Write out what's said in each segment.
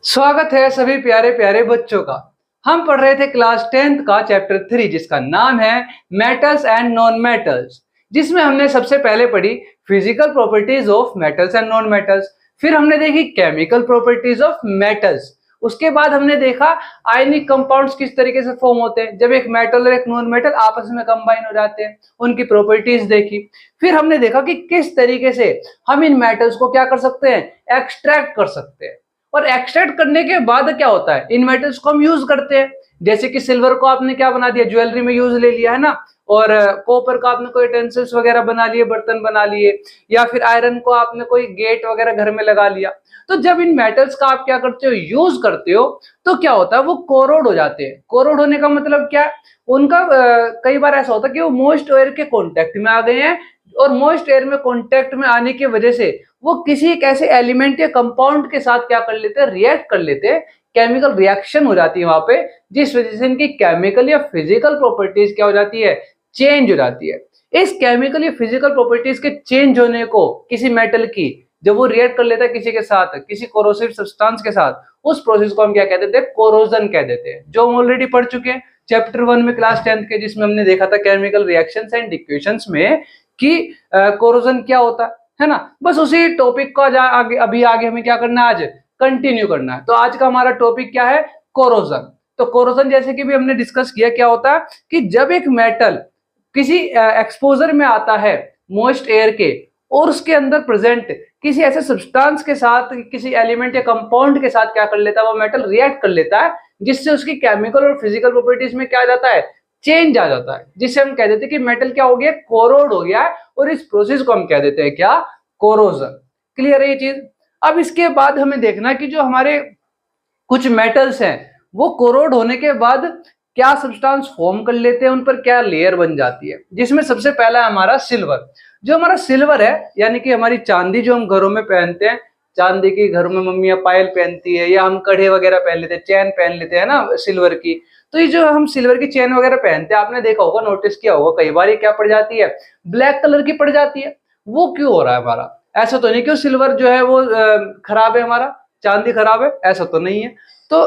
स्वागत है सभी प्यारे प्यारे बच्चों का। हम पढ़ रहे थे क्लास 10th का चैप्टर 3 जिसका नाम है मेटल्स एंड नॉन मेटल्स, जिसमें हमने सबसे पहले पढ़ी physical properties of metals and non metals. फिर हमने देखी केमिकल प्रॉपर्टीज ऑफ मेटल्स। उसके बाद हमने देखा आयनिक कंपाउंड्स किस तरीके से फॉर्म होते हैं जब एक मेटल और एक नॉन मेटल आपस में कंबाइन हो जाते हैं, उनकी प्रॉपर्टीज देखी। फिर हमने देखा कि किस तरीके से हम इन मेटल्स को क्या कर सकते हैं, एक्सट्रैक्ट कर सकते हैं। और एक्सट्रैक्ट करने के बाद क्या होता है, इन मेटल्स को हम यूज करते हैं। जैसे कि सिल्वर को आपने क्या बना दिया, ज्वेलरी में यूज ले लिया है ना। और कॉपर का आपने कोई यूटेंसिल्स वगैरह बना लिए, बर्तन बना लिए। या फिर आयरन को आपने कोई गेट वगैरह घर में लगा लिया। तो जब इन मेटल्स का आप क्या करते हो, यूज करते हो, तो क्या होता है, वो कोरोड हो जाते हैं। कोरोड होने का मतलब क्या है, उनका कई बार ऐसा होता है कि वो मॉइस्ट एयर के कांटेक्ट में आ गए हैं। और मॉइस्ट एयर में कांटेक्ट में आने की वजह से वो किसी एक ऐसे एलिमेंट या कंपाउंड के साथ क्या कर लेते हैं, रिएक्ट कर लेते हैं। केमिकल रिएक्शन हो जाती है वहां पे, जिस वजह से इनकी केमिकल या फिजिकल प्रॉपर्टीज क्या हो जाती है, चेंज हो जाती है। इस केमिकल या फिजिकल प्रॉपर्टीज के चेंज होने को किसी मेटल की, जब वो रिएक्ट कर लेता है किसी के साथ, किसी कोरोसिव सब्सटेंस के साथ, उस प्रोसेस को हम क्या कह देते हैं, कोरोजन कह देते हैं, जो हम ऑलरेडी पढ़ चुके हैं चैप्टर 1 में क्लास 10th के, जिसमें हमने देखा था केमिकल रिएक्शंस एंड इक्वेशंस में कि कोरोजन क्या होता है ना। बस उसी टॉपिक को आगे अभी आगे हमें क्या करना है, आज कंटिन्यू करना है। तो आज का हमारा टॉपिक क्या है, कोरोजन। तो कोरोजन जैसे कि भी हमने डिस्कस किया, क्या होता है कि जब एक मेटल किसी एक्सपोजर में आता है मॉइस्ट एयर के, और उसके अंदर प्रेजेंट किसी ऐसे सब्सटेंस के साथ, किसी एलिमेंट या कंपाउंड के साथ क्या कर लेता है, वो मेटल रिएक्ट कर लेता है, जिससे उसकी केमिकल और फिजिकल प्रॉपर्टीज में क्या आ जाता है, चेंज आ जाता है, जिससे हम कह देते हैं कि मेटल क्या हो गया, कोरोड हो गया है। और इस प्रोसेस को हम कह देते हैं क्या, कोरोजन। क्लियर है ये चीज। अब इसके बाद हमें देखना है कि जो हमारे कुछ मेटल्स हैं वो कोरोड होने के बाद क्या सब्सटेंस फॉर्म कर लेते हैं, उन पर क्या लेयर बन जाती है, जिसमें सबसे पहला है हमारा सिल्वर। जो हमारा सिल्वर है, यानी कि हमारी चांदी जो हम घरों में पहनते हैं, चांदी की घरों में मम्मियां पायल पहनती है, या हम कड़े वगैरह पहन लेते हैं, चैन पहन लेते हैं ना सिल्वर की। तो ये जो हम सिल्वर की चैन वगैरह पहनते हैं, आपने देखा होगा, नोटिस किया होगा कई बार, ये क्या पड़ जाती है, ब्लैक कलर की पड़ जाती है। वो क्यों हो रहा है हमारा, ऐसा तो नहीं कि सिल्वर जो है वो खराब है, हमारा चांदी खराब है, ऐसा तो नहीं है। तो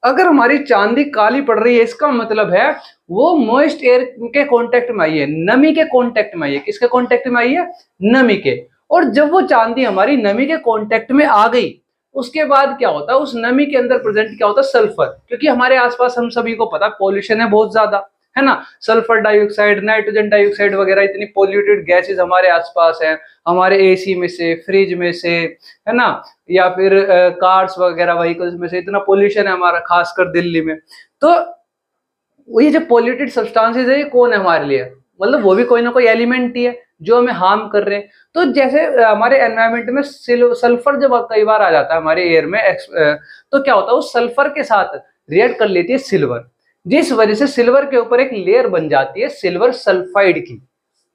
अगर हमारी चांदी काली पड़ रही है, इसका मतलब है वो मॉइस्ट एयर के कांटेक्ट में आई है, नमी के कांटेक्ट में आई है। किसके कांटेक्ट में आई है, नमी के। और जब वो चांदी हमारी नमी के कांटेक्ट में आ गई, उसके बाद क्या होता है, उस नमी के अंदर प्रेजेंट क्या होता है, सल्फर। क्योंकि हमारे आसपास हम सभी को पता, पॉल्यूशन है बहुत ज्यादा, है ना। सल्फर डाइऑक्साइड, नाइट्रोजन डाइऑक्साइड वगैरह इतनी पॉल्यूटेड गैसेस हमारे आसपास है, हमारे एसी में से, फ्रिज में से, है ना, या फिर कार्स वगैरह व्हीकल्स में से इतना पोल्यूशन है हमारा, खासकर दिल्ली में। तो ये जो पॉल्यूटेड सब्सटेंसेस है, ये कौन है हमारे लिए, मतलब वो भी कोई ना कोई एलिमेंट ही है जो हमें हार्म कर रहे हैं। तो जैसे हमारे एनवायरमेंट में सल्फर जब कई बार आ जाता है हमारे एयर में, तो क्या होता है, उस सल्फर के साथ रिएक्ट कर लेती है सिल्वर, जिस वजह से सिल्वर के ऊपर एक लेयर बन जाती है सिल्वर सल्फाइड की।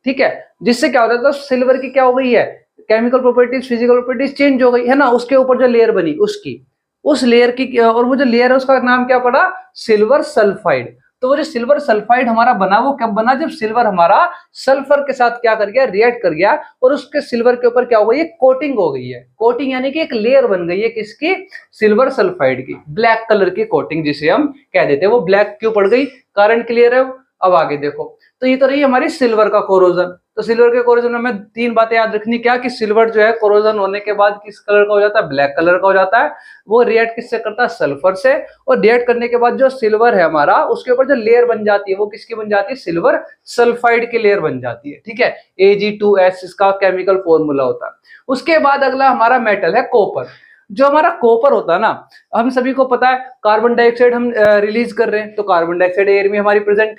ठीक है, जिससे क्या होता है, तो सिल्वर की क्या हो गई है, chemical properties, physical properties change हो गई है ना। उसके ऊपर जो लेयर बनी उसकी, उस लेयर की, और वो जो लेयर है उसका नाम क्या पड़ा, सिल्वर सल्फाइड। तो वो जो सिल्वर सल्फाइड हमारा बना, वो कब बना, जब सिल्वर हमारा सल्फर के साथ क्या कर गया, रिएक्ट कर गया, और उसके सिल्वर के ऊपर क्या हो गई है, कोटिंग हो गई है। कोटिंग यानी कि एक लेयर बन गई है, किसकी, सिल्वर सल्फाइड की, ब्लैक कलर की कोटिंग जिसे हम कह देते हैं। वो ब्लैक क्यों पड़ गई, कारण क्लियर है। अब आगे देखो, तो ये तो रही हमारी सिल्वर का कोरोजन। तो सिल्वर के कोरोजन में हमें 3 बातें याद रखनी, क्या कि सिल्वर जो है कोरोजन होने के बाद किस कलर का हो जाता है, ब्लैक कलर का हो जाता है। वो रिएक्ट किससे करता है, सल्फर से। और रिएक्ट करने के बाद जो सिल्वर है हमारा, उसके ऊपर जो लेयर बन जाती है, वो किसकी बन जाती है, सिल्वर सल्फाइड की लेयर बन जाती है। ठीक है, Ag2S इसका केमिकल फॉर्मूला होता है। उसके बाद अगला हमारा मेटल है कॉपर। जो हमारा कॉपर होता है ना, हम सभी को पता है, कार्बन डाइऑक्साइड हम रिलीज कर रहे हैं, तो कार्बन डाइऑक्साइड एयर में हमारी प्रेजेंट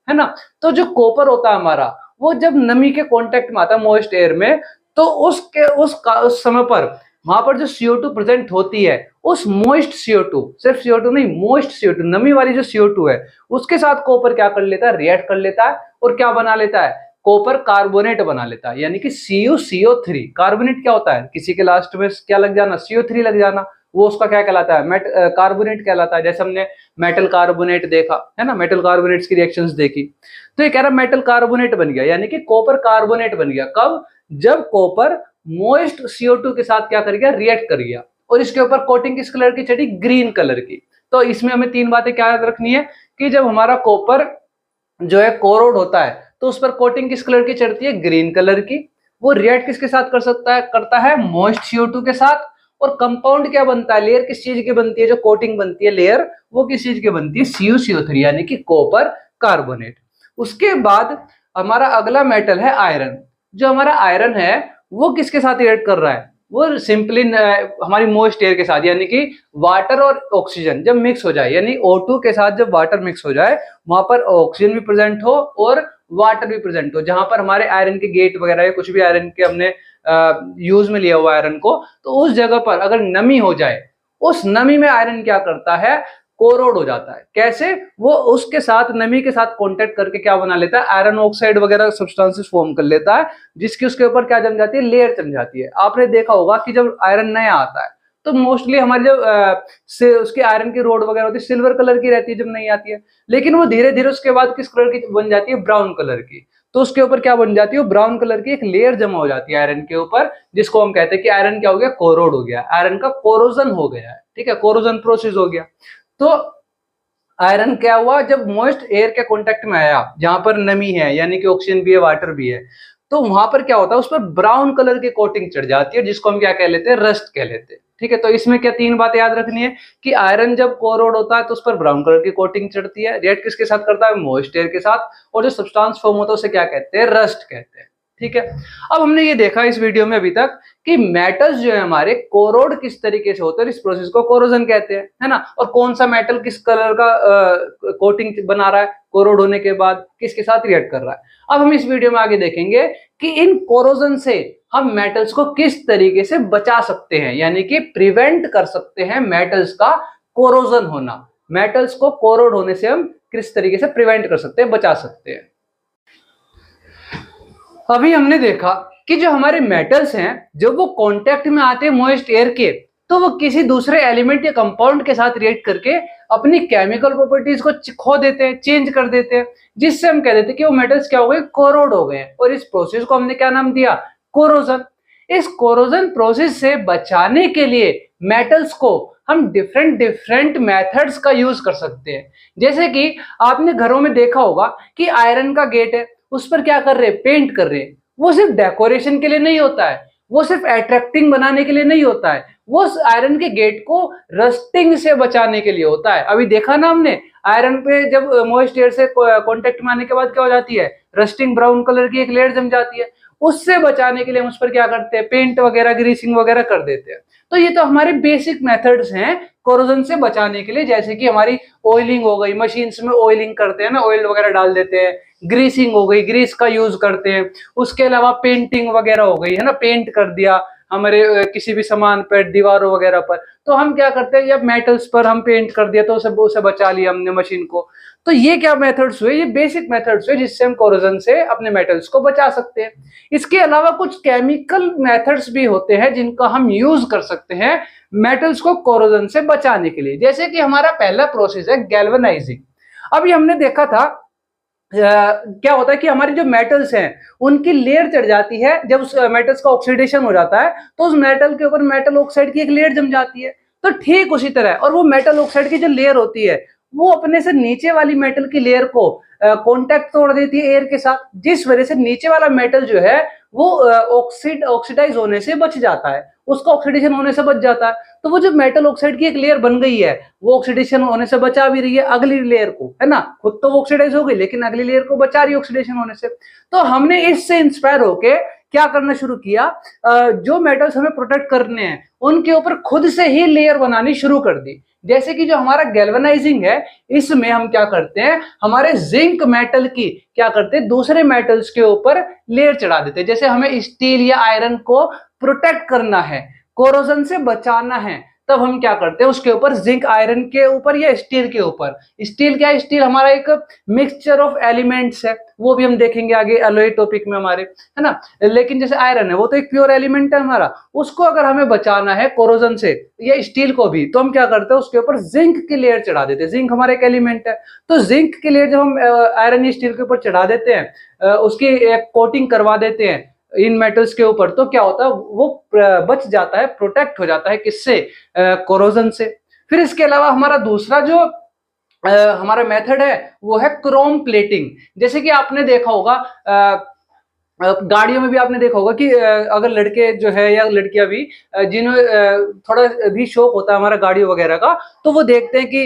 है ना। तो जो कॉपर होता है हमारा, वो जब नमी के कांटेक्ट में आता है मॉइस्ट एयर में, तो उस समय पर वहां पर जो CO2 प्रेजेंट होती है, उस मॉइस्ट CO2, सिर्फ CO2 नहीं, मॉइस्ट CO2, नमी वाली जो CO2 है, उसके साथ कॉपर क्या कर लेता है, रिएक्ट कर लेता है, और क्या बना लेता है, कॉपर कार्बोनेट बना लेता है, यानी कि CuCO3। कार्बोनेट क्या होता है, किसी के लास्ट में क्या लग जाना, CO3 लग जाना, वो उसका क्या कहलाता है, कार्बोनेट कहलाता है। जैसे हमने मेटल कार्बोनेट देखा है ना, मेटल कार्बोनेट्स की रिएक्शंस देखी। तो ये कह रहा मेटल कार्बोनेट बन गया, यानी कि कॉपर कार्बोनेट बन गया। कब, जब कॉपर मोइस्ट CO2 के साथ क्या कर गया, रिएक्ट कर गया। और इसके ऊपर कोटिंग किस कलर की चढ़ी, ग्रीन कलर की। तो इसमें हमें तीन बातें क्या याद रखनी है कि जब हमारा कॉपर जो है कोरोड होता है तो उस पर कोटिंग किस कलर की चढ़ती है, ग्रीन कलर की। वो रिएक्ट किसके साथ कर सकता है, करता है मोइस्ट CO2 के साथ। और कंपाउंड क्या बनता है, लेयर किस चीज की बनती है, जो कोटिंग बनती है लेयर वो किस चीज की बनती है, CuCO3 यानी कि कॉपर कार्बोनेट। उसके बाद हमारा अगला मेटल है आयरन। जो हमारा आयरन है वो किसके साथ रिएक्ट कर रहा है, वो सिंपली हमारी मोइस्ट एयर के साथ, यानी कि वाटर और ऑक्सीजन जब मिक्स हो जाए, यानी O2 के साथ जब वाटर मिक्स हो जाए वहां पर ऑक्सीजन भी प्रेजेंट हो और वाटर भी प्रेजेंट हो, जहां पर हमारे आयरन के गेट वगैरह या कुछ भी आयरन के हमने यूज में लिया हुआ आयरन को, तो उस जगह पर अगर नमी हो जाए, उस नमी में आयरन क्या करता है, कोरोड हो जाता है। कैसे, वो उसके साथ नमी के साथ कांटेक्ट करके क्या बना लेता है, आयरन ऑक्साइड वगैरह सब्सटेंसेस फॉर्म कर लेता है, जिसकी उसके ऊपर क्या जम जाती है, लेयर जम जाती है। आपने देखा होगा कि जब आयरन नया आता है तो मोस्टली हमारी जो उसकी आयरन की रोड वगैरह होती है सिल्वर कलर की रहती है जब नहीं आती है, लेकिन वो धीरे धीरे उसके बाद किस कलर की बन जाती है, ब्राउन कलर की। तो उसके ऊपर क्या बन जाती है, ब्राउन कलर की एक लेयर जमा हो जाती है आयरन के ऊपर, जिसको हम कहते हैं कि आयरन क्या हो गया, कोरोड हो गया, आयरन का कोरोजन हो गया है। ठीक है, कोरोजन प्रोसेस हो गया। तो आयरन क्या हुआ, जब मॉइस्ट एयर के कांटेक्ट में आया जहां पर नमी है, यानी कि ऑक्सीजन भी है वाटर भी है, तो वहां पर क्या होता है, उस पर ब्राउन कलर की कोटिंग चढ़ जाती है, जिसको हम क्या कह लेते हैं, रस्ट कह लेते हैं। ठीक है, तो इसमें क्या तीन बातें याद रखनी है कि आयरन जब कोरोड होता है तो उस पर ब्राउन कलर की कोटिंग चढ़ती है, रिएक्ट किसके साथ करता है, मॉइस्ट एयर के साथ, और जो सब्सटेंस फॉर्म होता है उसे क्या कहते हैं, रस्ट कहते हैं। ठीक है, अब हमने ये देखा इस वीडियो में अभी तक कि मेटल्स जो है हमारे कोरोड किस तरीके से होते हैं, इस प्रोसेस को कोरोजन कहते हैं, है ना। और कौन सा मेटल किस कलर का कोटिंग बना रहा है, कोरोड होने के बाद किसके साथ रिएक्ट कर रहा है। अब हम इस वीडियो में आगे देखेंगे कि इन कोरोजन से हम मेटल्स को किस तरीके से बचा सकते हैं, यानी कि प्रिवेंट कर सकते हैं मेटल्स का कोरोजन होना। मेटल्स को कोरोड होने से हम किस तरीके से प्रिवेंट कर सकते हैं, बचा सकते हैं। अभी हमने देखा कि जो हमारे मेटल्स हैं जब वो कांटेक्ट में आते हैं मॉइस्ट एयर के, तो वो किसी दूसरे एलिमेंट या कंपाउंड के साथ रिएक्ट करके अपनी केमिकल प्रॉपर्टीज को खो देते हैं, चेंज कर देते हैं, जिससे हम कह देते हैं कि वो मेटल्स क्या हो गए, कोरोड हो गए हैं। और इस प्रोसेस को हमने क्या नाम दिया, कोरोजन। इस कोरोजन प्रोसेस से बचाने के लिए मेटल्स को हम डिफरेंट डिफरेंट मेथड्स का यूज कर सकते हैं। जैसे कि आपने घरों में देखा होगा कि आयरन का गेट है, उस पर क्या कर रहे हैं, पेंट कर रहे हैं। वो सिर्फ डेकोरेशन के लिए नहीं होता है, वो सिर्फ अट्रैक्टिंग बनाने के लिए नहीं होता है, वो आयरन के गेट को रस्टिंग से बचाने के लिए होता है। अभी देखा ना हमने, आयरन पे जब मॉइस्ट एयर से कांटेक्ट में आने के बाद क्या हो जाती है, रस्टिंग ब्राउन कलर की एक लेयर जम जाती है। उससे बचाने के लिए हम उस पर क्या करते हैं, पेंट वगैरह ग्रीसिंग वगैरह कर देते हैं। तो ये तो हमारे बेसिक मेथड्स हैं कोरोजन से बचाने के लिए। जैसे कि हमारी ऑयलिंग हो गई, मशीन्स में ऑयलिंग करते हैं ना, ऑयल वगैरह डाल देते हैं, ग्रीसिंग हो गई, ग्रीस का यूज करते हैं। उसके अलावा पेंटिंग वगैरह हो गई, है ना, पेंट कर दिया हमारे किसी भी सामान पर, दीवारों वगैरह पर, तो हम क्या करते हैं, या मेटल्स पर हम पेंट कर दिया तो उसे बचा लिया हमने मशीन को। तो ये क्या मेथड्स हुए, ये बेसिक मेथड्स हुए जिससे हम कोरोजन से अपने मेटल्स को बचा सकते हैं। इसके अलावा कुछ केमिकल मेथड्स भी होते हैं जिनका हम यूज कर सकते हैं मेटल्स को कोरोजन से बचाने के लिए। जैसे कि हमारा पहला प्रोसेस है गैल्वेनाइजिंग। अभी हमने देखा था क्या होता है कि हमारी जो मेटल्स हैं उनकी लेयर चढ़ जाती है, जब उस मेटल्स का ऑक्सीडेशन हो जाता है तो उस मेटल के ऊपर मेटल ऑक्साइड की एक लेयर जम जाती है। तो ठीक उसी तरह, और वो मेटल ऑक्साइड की जो लेयर होती है वो अपने से नीचे वाली मेटल की लेयर को कांटेक्ट तोड़ देती है एयर के साथ, जिस वजह से नीचे वाला मेटल जो है वो ऑक्सीडाइज होने से बच जाता है, उसका ऑक्सीडेशन होने से बच जाता है। तो वो जो मेटल ऑक्साइड की एक लेयर बन गई है वो ऑक्सीडेशन होने से बचा भी रही है अगली लेयर को, है ना। खुद तो वो ऑक्सीडाइज हो गई लेकिन अगली लेयर को बचा रही है ऑक्सीडेशन होने से। तो हमने इससे इंस्पायर होके क्या करना शुरू किया, जो मेटल्स हमें प्रोटेक्ट करने हैं उनके ऊपर खुद से ही लेयर बनानी शुरू कर दी। जैसे कि जो हमारा गैल्वेनाइजिंग है, इसमें हम क्या करते हैं, हमारे जिंक मेटल की क्या करते हैं, दूसरे मेटल्स के ऊपर लेयर चढ़ा देते हैं। जैसे हमें स्टील या आयरन को प्रोटेक्ट करना है, कोरोजन से बचाना है, तब हम क्या करते हैं, उसके ऊपर जिंक आयरन के ऊपर या स्टील के ऊपर। स्टील क्या है, स्टील हमारा एक मिक्सचर ऑफ एलिमेंट्स है, वो भी हम देखेंगे आगे अलॉय टॉपिक में हमारे, है ना। लेकिन जैसे आयरन है वो तो एक प्योर एलिमेंट है हमारा, उसको अगर हमें बचाना है कोरोजन से, या स्टील को भी, तो हम क्या करते हैं, उसके ऊपर जिंक की लेयर चढ़ा देते हैं। जिंक हमारा एक एलिमेंट है, तो जिंक की लेयर जब हम आयरन या स्टील के ऊपर चढ़ा देते हैं, उसकी एक कोटिंग करवा देते हैं इन मेटल्स के ऊपर, तो क्या होता है वो बच जाता है, प्रोटेक्ट हो जाता है किससे, कोरोजन से। फिर इसके अलावा हमारा दूसरा जो हमारा मेथड है वो है क्रोम प्लेटिंग। जैसे कि आपने देखा होगा गाड़ियों में भी आपने देखा होगा कि अगर लड़के जो है या लड़कियां भी जिन्हें थोड़ा भी शौक होता है हमारा गाड़ियों वगैरह का, तो वो देखते हैं कि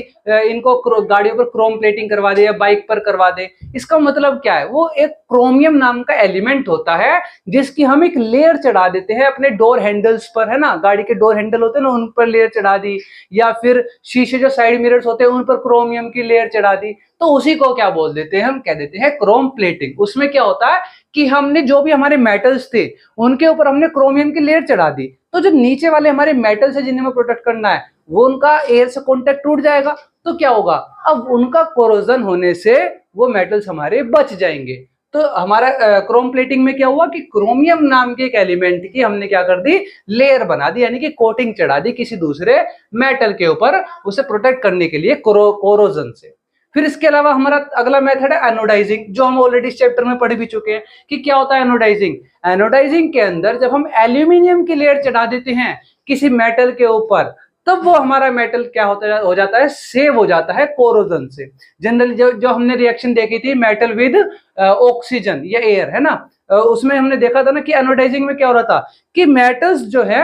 इनको गाड़ियों पर क्रोम प्लेटिंग करवा दे या बाइक पर करवा दे। इसका मतलब क्या है, वो एक क्रोमियम नाम का एलिमेंट होता है जिसकी हम एक लेयर चढ़ा देते हैं अपने डोर हैंडल्स पर, है ना, गाड़ी के डोर हैंडल होते हैं ना, उन पर लेयर चढ़ा दी, या फिर शीशे जो साइड मिरर्स होते हैं उन पर क्रोमियम की लेयर चढ़ा दी, तो उसी को क्या बोल देते हैं, हम कह देते हैं क्रोम प्लेटिंग। उसमें क्या होता है कि हमने जो भी हमारे मेटल्स थे उनके ऊपर हमने क्रोमियम की लेयर चढ़ा दी, तो जो नीचे वाले हमारे मेटल्स है जिन्हें हमें प्रोटेक्ट करना है वो उनका एयर से कांटेक्ट टूट जाएगा, तो क्या होगा, अब उनका कोरोजन होने से वो मेटल्स हमारे बच जाएंगे। तो हमारा क्रोम प्लेटिंग में क्या हुआ कि क्रोमियम नाम के एक एलिमेंट की हमने क्या कर दी, लेयर बना दी, यानी कि कोटिंग चढ़ा दी किसी दूसरे मेटल के ऊपर उसे प्रोटेक्ट करने के लिए कोरोजन से। फिर इसके अलावा हमारा अगला मेथड है एनोडाइजिंग, जो हम ऑलरेडी इस चैप्टर में पढ़ भी चुके हैं कि क्या होता है एनोडाइजिंग। एनोडाइजिंग के अंदर जब हम एल्यूमिनियम की लेयर चढ़ा देते हैं किसी मेटल के ऊपर, तब वो हमारा मेटल क्या हो जाता है, सेव हो जाता है कोरोजन से। जनरली जो हमने रिएक्शन देखी थी मेटल विद ऑक्सीजन या एयर, है ना, उसमें हमने देखा था ना कि एनोडाइजिंग में क्या हो रहा था कि मेटल्स जो है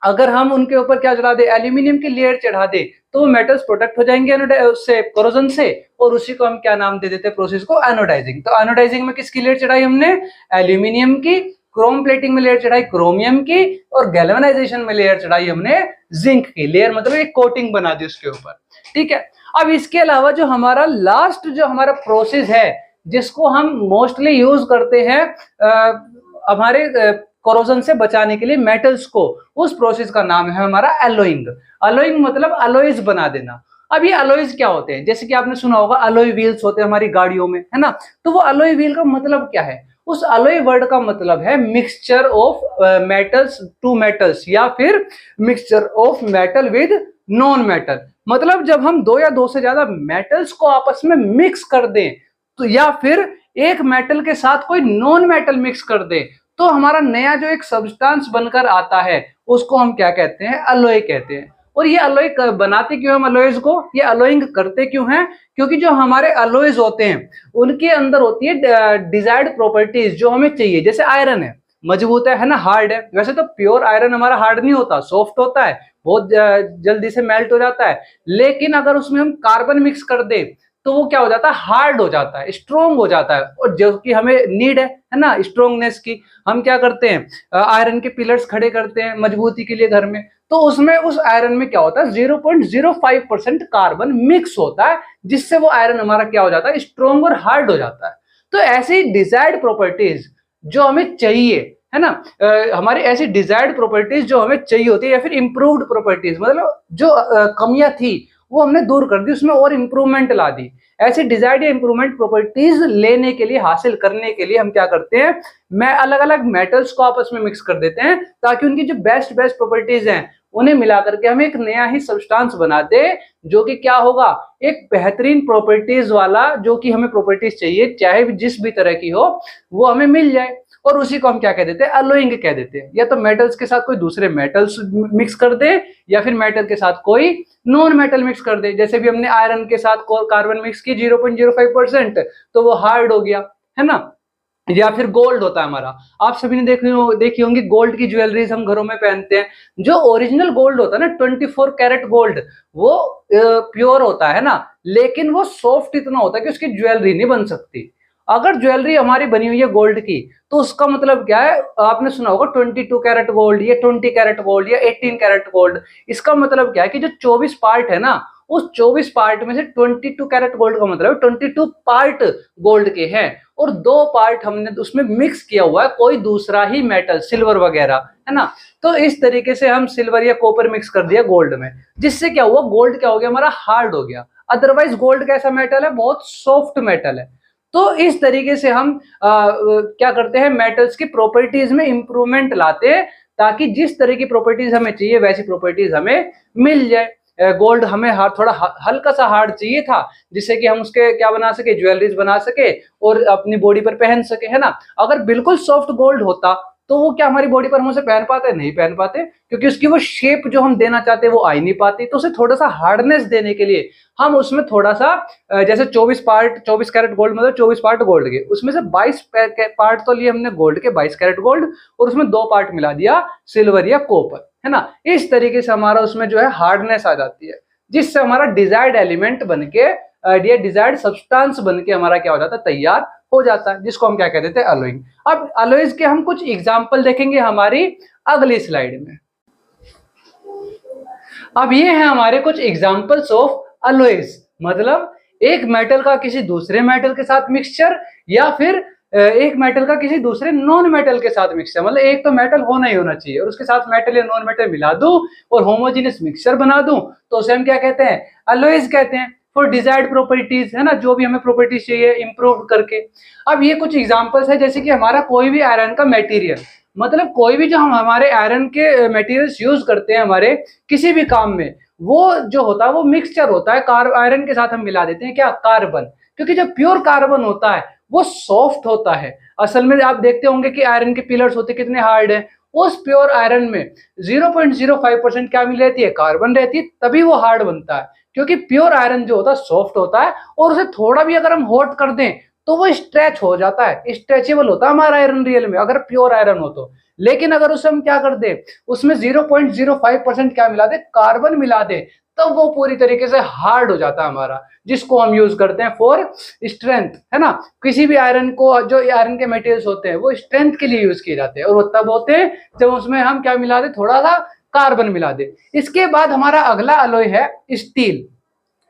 अगर हम उनके ऊपर क्या चढ़ा दे, एल्यूमिनियम की लेयर चढ़ा दे, तो वो मेटल्स प्रोटेक्ट हो जाएंगे उससे, कोरोजन से, और उसी को हम क्या नाम दे देते हैं प्रोसेस को, एनोडाइजिंग। तो एनोडाइजिंग में किसकी लेयर चढ़ाई हमने, एल्यूमिनियम की, क्रोम प्लेटिंग में लेयर चढ़ाई क्रोमियम की, और गैल्वेनाइजेशन में लेयर चढ़ाई हमने जिंक की। लेयर मतलब एक कोटिंग बना दी उसके ऊपर, ठीक है। अब इसके अलावा जो हमारा लास्ट जो हमारा प्रोसेस है जिसको हम मोस्टली यूज करते हैं हमारे कोरोजन से बचाने के लिए मेटल्स को, उस प्रोसेस का नाम है हमारा एलोइंग। एलोइंग मतलब अलॉयज बना देना। अब ये अलॉयज क्या होते हैं, जैसे कि आपने सुना होगा अलॉय व्हील्स होते हैं हमारी गाड़ियों में, है ना, तो वो अलॉय व्हील का मतलब क्या है, उस अलॉय वर्ड का मतलब है mixture of metals two metals, या फिर mixture of metal with non metal. मतलब जब हम दो या दो से ज्यादा मेटल्स को आपस में मिक्स कर दें, तो या फिर एक मेटल के साथ कोई नॉन मेटल मिक्स कर दें, तो हमारा नया जो एक सब्सटेंस बनकर आता है उसको हम क्या कहते हैं, अलॉय कहते हैं। और ये अलॉय बनाते क्यों हम अलॉयज को, ये अलॉइंग करते क्यों हैं, क्योंकि जो हमारे अलॉयज होते हैं उनके अंदर होती है डिजायर्ड प्रॉपर्टीज जो हमें चाहिए। जैसे आयरन है, मजबूत है ना, हार्ड है। वैसे तो प्योर आयरन हमारा हार्ड नहीं होता, सॉफ्ट होता है, बहुत जल्दी से मेल्ट हो जाता है, लेकिन अगर उसमें हम कार्बन मिक्स कर दे तो वो क्या हो जाता है, हार्ड हो जाता है, स्ट्रोंग हो जाता है, और जो कि हमें नीड है ना स्ट्रोंगनेस की। हम क्या करते हैं, आयरन के पिलर्स खड़े करते हैं मजबूती के लिए घर में, तो उसमें उस आयरन में क्या होता है 0.05% कार्बन मिक्स होता है, जिससे वो आयरन हमारा क्या हो जाता है, स्ट्रोंग और हार्ड हो जाता है। तो ऐसी डिजायर्ड प्रॉपर्टीज जो हमें चाहिए, है ना, हमारी ऐसी डिजायर्ड प्रॉपर्टीज जो हमें चाहिए होती है, या फिर इंप्रूव्ड प्रॉपर्टीज, मतलब जो कमियां थी वो हमने दूर कर दी, उसमें और इंप्रूवमेंट ला दी। ऐसी डिजायर्ड या इंप्रूवमेंट प्रॉपर्टीज लेने के लिए, हासिल करने के लिए हम क्या करते हैं, मैं अलग अलग मेटल्स को आपस में मिक्स कर देते हैं, ताकि उनकी जो बेस्ट बेस्ट प्रॉपर्टीज हैं उन्हें मिलाकर के हम एक नया ही सब्सटेंस बना दे, जो कि क्या होगा, एक बेहतरीन प्रॉपर्टीज वाला, जो कि हमें प्रॉपर्टीज चाहिए चाहे जिस भी तरह की हो वो हमें मिल जाए। और उसी को हम क्या कह देते हैं, अलॉइंग कह देते हैं। या तो मेटल्स के साथ कोई दूसरे मेटल्स मिक्स कर दे, या फिर मेटल के साथ कोई नॉन मेटल मिक्स कर दे। जैसे भी हमने आयरन के साथ कार्बन मिक्स की 0.05%, तो वो हार्ड हो गया, है ना। या फिर गोल्ड होता है हमारा, आप सभी ने देखी होंगी गोल्ड की ज्वेलरीज हम घरों में पहनते हैं। जो ओरिजिनल गोल्ड होता है ना 24 कैरेट गोल्ड, वो प्योर होता है ना, लेकिन वो सॉफ्ट इतना होता है कि उसकी ज्वेलरी नहीं बन सकती। अगर ज्वेलरी हमारी बनी हुई है गोल्ड की, तो उसका मतलब क्या है, आपने सुना होगा 22 कैरेट गोल्ड, या 20 कैरेट गोल्ड, या 18 कैरेट गोल्ड। इसका मतलब क्या है कि जो 24 पार्ट है ना, उस 24 पार्ट में से 22 कैरेट गोल्ड का मतलब 22 पार्ट गोल्ड के हैं, और 2 पार्ट हमने उसमें मिक्स किया हुआ है कोई दूसरा ही मेटल, सिल्वर वगैरह, है ना। तो इस तरीके से हम सिल्वर या कॉपर मिक्स कर दिया गोल्ड में, जिससे क्या हुआ, गोल्ड क्या हो गया, हमारा हार्ड हो गया। अदरवाइज गोल्ड कैसा मेटल है, बहुत सॉफ्ट मेटल है। तो इस तरीके से हम क्या करते हैं, मेटल्स की प्रॉपर्टीज में इंप्रूवमेंट लाते हैं, ताकि जिस तरह की प्रॉपर्टीज हमें चाहिए वैसी प्रॉपर्टीज हमें मिल जाए। गोल्ड हमें थोड़ा हल्का सा हार्ड चाहिए था, जिससे कि हम उसके क्या बना सके, ज्वेलरीज बना सके और अपनी बॉडी पर पहन सके, है ना। अगर बिल्कुल सॉफ्ट गोल्ड होता तो वो क्या हमारी बॉडी पर हम उसे पहन पाते, नहीं पहन पाते, क्योंकि उसकी वो शेप जो हम देना चाहते हैं वो आ ही नहीं पाती। तो उसे थोड़ा सा हार्डनेस देने के लिए हम उसमें थोड़ा सा जैसे 24 कैरेट गोल्ड मतलब 24 पार्ट गोल्ड के, उसमें से 22 पार्ट तो लिए हमने गोल्ड के, 22 कैरेट गोल्ड, और उसमें 2 पार्ट मिला दिया सिल्वर या कॉपर, है ना। इस तरीके से हमारा उसमें जो है हार्डनेस आ जाती है, जिससे हमारा डिजायर्ड एलिमेंट बनके डिजायर्ड सब्सटेंस बनके हमारा क्या हो जाता है, तैयार हो जाता है, जिसको हम क्या कहते थे, अलॉइंग। अब अलॉयज के हम कुछ एग्जांपल देखेंगे हमारी अगली स्लाइड में। अब ये है हमारे कुछ एग्जांपल्स ऑफ अलॉयज, मतलब एक मेटल का किसी दूसरे मेटल के साथ मिक्सचर, या फिर एक मेटल का किसी दूसरे नॉन मेटल के साथ मिक्सचर। मतलब एक तो मेटल होना ही होना चाहिए और उसके साथ मेटल या नॉन मेटल मिला दूं और होमोजेनियस मिक्सचर बना दूं, तो उसे हम क्या कहते हैं, अलॉयज कहते हैं। फॉर डिजायर्ड प्रॉपर्टीज, है ना, जो भी हमें प्रॉपर्टीज चाहिए इंप्रूव करके। अब ये कुछ एग्जांपल्स है, जैसे कि हमारा कोई भी आयरन का मटेरियल, मतलब कोई भी जो हम हमारे आयरन के मटेरियल्स यूज करते हैं हमारे किसी भी काम में, वो जो होता है वो मिक्सचर होता है, आयरन के साथ हम मिला देते हैं क्या, कार्बन। क्योंकि जो प्योर कार्बन होता है वो सॉफ्ट होता है। असल में आप देखते होंगे कि आयरन के पिलर्स होते कितने हार्ड हैं, उस प्योर आयरन में 0.05% क्या मिल रहती है, कार्बन रहती है, तभी वो हार्ड बनता है। क्योंकि प्योर आयरन जो होता है सॉफ्ट होता है, और उसे थोड़ा भी अगर हम हॉट कर दें तो वो स्ट्रेच हो जाता है, स्ट्रेचेबल होता है हमारा आयरन रियल में, अगर प्योर आयरन हो तो। लेकिन अगर उसे हम क्या कर दे, उसमें 0.05% क्या मिला दे, कार्बन मिला दे, तब वो पूरी तरीके से हार्ड हो जाता है हमारा, जिसको हम यूज करते हैं फॉर स्ट्रेंथ, है ना। किसी भी आयरन को, जो आयरन के मटेरियल्स होते हैं वो स्ट्रेंथ के लिए यूज किए जाते हैं, और वो तब होते हैं जब उसमें हम क्या मिला दे, थोड़ा सा कार्बन मिला दे। इसके बाद हमारा अगला अलॉय है स्टील।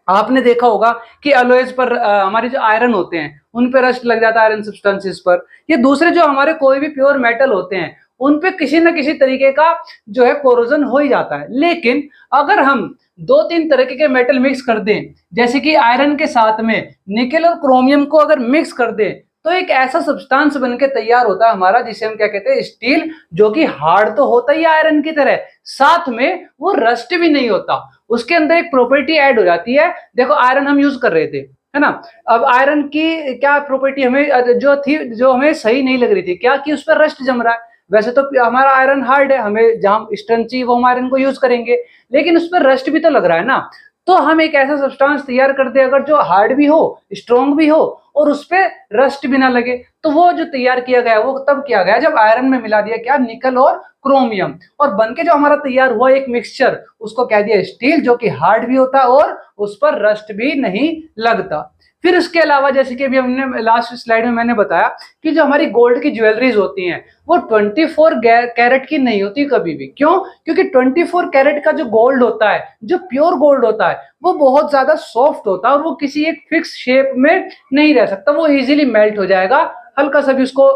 आपने देखा होगा कि अलॉयज पर हमारे जो आयरन होते हैं उन पे रस्ट लग जाता है, आयरन सब्सटेंसेस पर। ये दूसरे जो हमारे कोई भी प्योर मेटल होते हैं उन पे किसी न किसी तरीके का जो है कोरोजन हो ही जाता है। लेकिन अगर हम 2-3 तरीके के मेटल मिक्स कर दें, जैसे कि आयरन के साथ में निकेल और क्रोमियम को अगर मिक्स कर दें, तो एक ऐसा सब्सटेंस बनके तैयार होता है हमारा, जिसे हम क्या कहते हैं, स्टील, जो कि हार्ड तो होता ही आयरन की तरह, साथ में वो रस्ट भी नहीं होता। उसके अंदर एक प्रॉपर्टी ऐड हो जाती है। देखो आयरन हम यूज कर रहे थे, है ना। अब आयरन की क्या प्रॉपर्टी हमें जो थी, जो हमें सही नहीं लग रही थी, क्या कि उस पर रस्ट जम रहा है। वैसे तो हमारा आयरन हार्ड है, हमें जहां स्ट्रेंथ चाहिए वो हम आयरन को यूज करेंगे, लेकिन उस पर रस्ट भी तो लग रहा है ना। तो हम एक ऐसा सब्सटेंस तैयार करते हैं अगर जो हार्ड भी हो, स्ट्रॉन्ग भी हो, और उस पर रस्ट भी ना लगे। तो वो जो तैयार किया गया वो तब किया गया जब आयरन में मिला दिया क्या, निकल और क्रोमियम, और बनके जो हमारा तैयार हुआ एक मिक्सचर, उसको कह दिया स्टील, जो कि हार्ड भी होता है और उस पर रस्ट भी नहीं लगता। फिर इसके अलावा जैसे कि अभी हमने लास्ट स्लाइड में मैंने बताया कि जो हमारी गोल्ड की ज्वेलरीज होती हैं वो 24 कैरेट की नहीं होती कभी भी। क्यों? क्योंकि 24 कैरेट का जो गोल्ड होता है, जो प्योर गोल्ड होता है, वो बहुत ज्यादा सॉफ्ट होता है और वो किसी एक फिक्स शेप में नहीं रह सकता, वो इजीली मेल्ट हो जाएगा हल्का सा भी उसको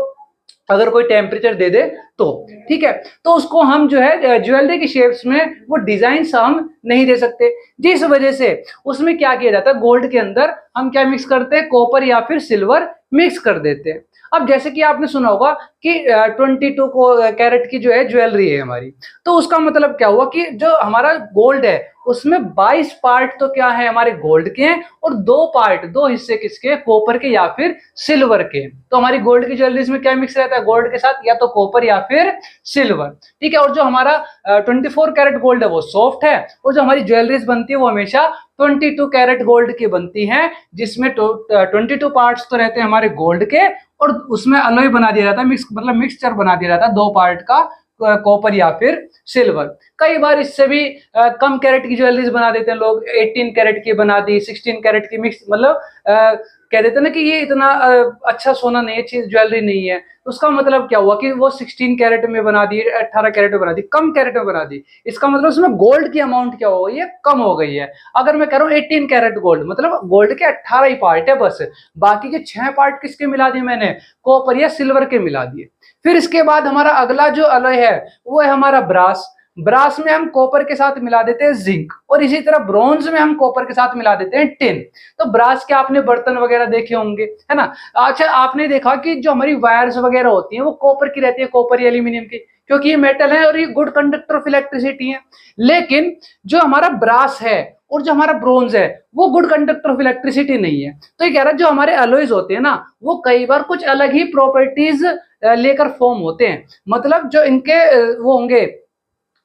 अगर कोई टेम्परेचर दे दे तो, ठीक है। तो उसको हम जो है ज्वेलरी की शेप्स में वो डिजाइन हम नहीं दे सकते, जिस वजह से उसमें क्या किया जाता है, गोल्ड के अंदर हम क्या मिक्स करते हैं, कॉपर या फिर सिल्वर मिक्स कर देते हैं। अब जैसे कि आपने सुना होगा कि 22 कैरेट की जो है ज्वेलरी है हमारी, तो उसका मतलब क्या हुआ कि जो हमारा गोल्ड है उसमें 22 पार्ट तो क्या है, हमारे गोल्ड के हैं, और 2 हिस्से किसके, कॉपर के या फिर सिल्वर के। तो हमारी गोल्ड की ज्वेलरीज में क्या मिक्स रहता है, गोल्ड के साथ या तो कॉपर या फिर सिल्वर, ठीक है। और जो हमारा 24 कैरेट गोल्ड है वो सॉफ्ट है, और जो हमारी ज्वेलरीज बनती है वो हमेशा 22 कैरेट गोल्ड की बनती हैं, जिसमें 22 पार्ट्स तो रहते हैं हमारे गोल्ड के, और उसमें अलॉय बना दिया जाता है, मतलब मिक्सचर बना दिया जाता है 2 पार्ट का, कॉपर या फिर सिल्वर। कई बार इससे भी कम कैरेट की ज्वेलरीज बना देते हैं लोग, 18 कैरेट की बना दी, 16 कैरेट की मिक्स, मतलब कह देते हैं ना कि ये इतना अच्छा सोना नहीं है, चीज ज्वेलरी नहीं है। उसका मतलब क्या हुआ कि वो 16 कैरेट में बना दी, 18 कैरेट में बना दी, कम कैरेट में बना दी। इसका मतलब उसमें गोल्ड की अमाउंट क्या हो गई है, कम हो गई है। अगर मैं कह रहा हूँ 18 कैरेट गोल्ड, मतलब गोल्ड के 18 ही पार्ट है बस, बाकी के 6 पार्ट किसके मिला दिए मैंने, कॉपर या सिल्वर के मिला दिए। फिर इसके बाद हमारा अगला जो अलॉय है वो है हमारा ब्रास। ब्रास में हम कॉपर के साथ मिला देते हैं जिंक, और इसी तरह ब्रॉन्ज में हम कॉपर के साथ मिला देते हैं टिन। तो ब्रास के आपने बर्तन वगैरह देखे होंगे, है ना। अच्छा, आपने देखा कि जो हमारी वायर्स वगैरह होती हैं वो कॉपर की रहती है, कॉपर या एल्यूमिनियम की। क्योंकि ये मेटल है और ये गुड कंडक्टर ऑफ इलेक्ट्रिसिटी है। लेकिन जो हमारा ब्रास है और जो हमारा ब्रोंज है वो गुड कंडक्टर ऑफ इलेक्ट्रिसिटी नहीं है। तो ये कह रहा है जो हमारे अलॉयज होते हैं ना वो कई बार कुछ अलग ही प्रॉपर्टीज लेकर फॉर्म होते हैं। मतलब जो इनके वो होंगे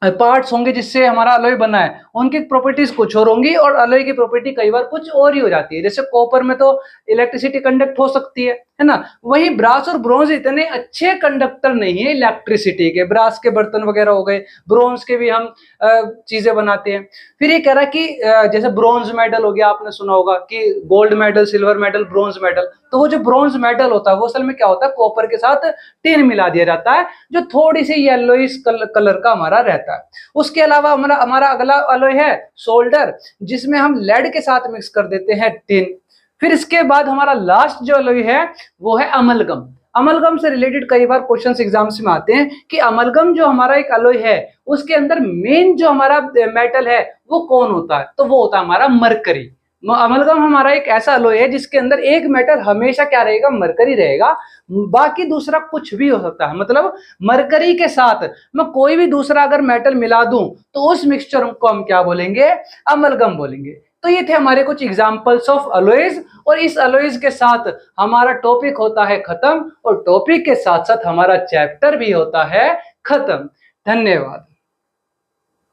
पार्ट्स होंगे जिससे हमारा अलॉय बना है, उनकी प्रॉपर्टीज कुछ और होंगी और अलॉय की प्रॉपर्टी कई बार कुछ और ही हो जाती है। जैसे कॉपर में तो इलेक्ट्रिसिटी कंडक्ट हो सकती है ना। वही ब्रास और ब्रोंज इतने अच्छे कंडक्टर नहीं है इलेक्ट्रिसिटी के। ब्रास के बर्तन वगैरह हो गए, ब्रोंज के भी हम चीजें बनाते हैं। फिर ये कह रहा है कि जैसे ब्रोंज मेडल हो गया, आपने सुना होगा कि gold medal, silver medal, bronze medal. तो वो जो ब्रोंज मेडल होता है वो असल में क्या होता है, कॉपर के साथ टिन मिला दिया जाता है जो थोड़ी सी येलोइश कलर का हमारा रहता है। उसके अलावा हमारा अगला अलॉय है सोल्डर, जिसमें हम लेड के साथ मिक्स कर देते हैं टिन। फिर इसके बाद हमारा लास्ट जो अलॉय है वो है अमलगम। अमलगम से रिलेटेड कई बार क्वेश्चंस एग्जाम्स में आते हैं कि अमलगम जो हमारा एक अलॉय है उसके अंदर मेन जो हमारा मेटल है वो कौन होता है, तो वो होता है हमारा मरकरी। अमलगम हमारा एक ऐसा अलॉय है जिसके अंदर एक मेटल हमेशा क्या रहेगा, मरकरी रहेगा, बाकी दूसरा कुछ भी हो सकता है। मतलब मरकरी के साथ मैं कोई भी दूसरा अगर मेटल मिला दूं तो उस मिक्सचर को हम क्या बोलेंगे, अमलगम बोलेंगे। तो ये थे हमारे कुछ एग्जांपल्स ऑफ अलॉयज, और इस अलॉयज के साथ हमारा टॉपिक होता है खत्म, और टॉपिक के साथ साथ हमारा चैप्टर भी होता है खत्म। धन्यवाद।